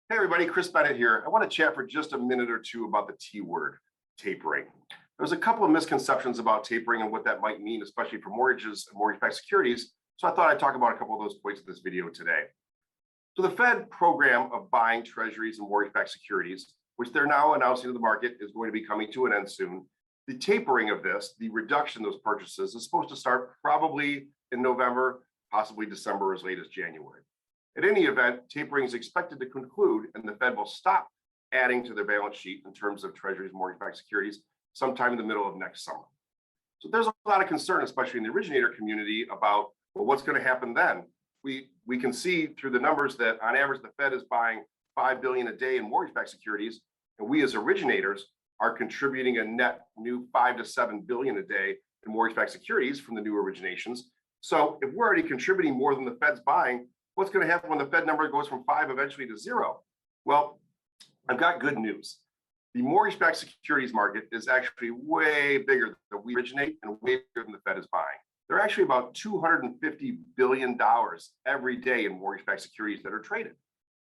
Hey everybody, Chris Bennett here. I want to chat for just a minute or two about the T word, tapering. There's a couple of misconceptions about tapering and what that might mean, especially for mortgages and mortgage-backed securities. So I thought I'd talk about a couple of those points in this video today. So the Fed program of buying treasuries and mortgage-backed securities, which they're now announcing to the market is going to be coming to an end soon. The tapering of this, the reduction of those purchases is supposed to start probably in November, possibly December, as late as January. At any event, tapering is expected to conclude and the Fed will stop adding to their balance sheet in terms of treasuries and mortgage-backed securities sometime in the middle of next summer. So there's a lot of concern, especially in the originator community, about well, what's going to happen then. We can see through the numbers that on average the Fed is buying $5 billion a day in mortgage-backed securities, and we as originators are contributing a net new $5 to $7 billion a day in mortgage-backed securities from the new originations. So if we're already contributing more than the Fed's buying, what's going to happen when the Fed number goes from 5 eventually to 0? Well, I've got good news. The mortgage-backed securities market is actually way bigger than we originate and way bigger than the Fed is buying. There are actually about $250 billion every day in mortgage-backed securities that are traded.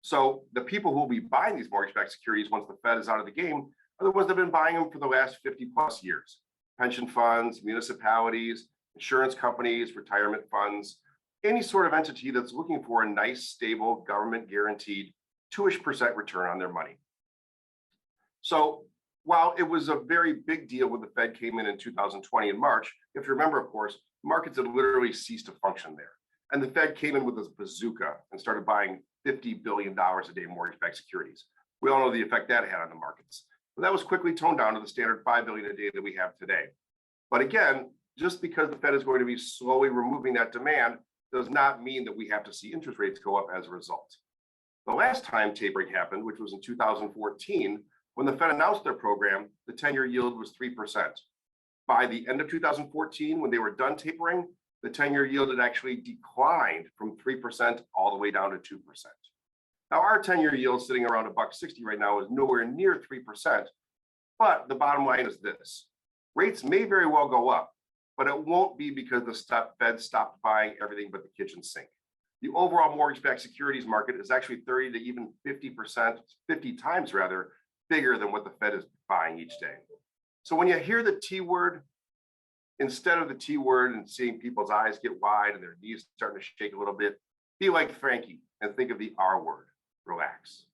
So the people who will be buying these mortgage-backed securities once the Fed is out of the game are the ones that have been buying them for the last 50 plus years. Pension funds, municipalities, insurance companies, retirement funds, any sort of entity that's looking for a nice, stable, government guaranteed 2% return on their money. So while it was a very big deal when the Fed came in 2020 in March, if you remember, of course, markets had literally ceased to function there. And the Fed came in with this bazooka and started buying $50 billion a day in mortgage-backed securities. We all know the effect that had on the markets. But that was quickly toned down to the standard $5 billion a day that we have today. But again, just because the Fed is going to be slowly removing that demand does not mean that we have to see interest rates go up as a result. The last time tapering happened, which was in 2014, when the Fed announced their program, the 10-year yield was 3%. By the end of 2014, when they were done tapering, the 10-year yield had actually declined from 3% all the way down to 2%. Now, our 10-year yield sitting around $1.60 right now is nowhere near 3%, but the bottom line is this. Rates may very well go up, but it won't be because the Fed stopped buying everything but the kitchen sink. The overall mortgage-backed securities market is actually 30 to even 50 times rather, bigger than what the Fed is buying each day. So when you hear the T word, instead of the T word and seeing people's eyes get wide and their knees starting to shake a little bit, be like Frankie and think of the R word, relax.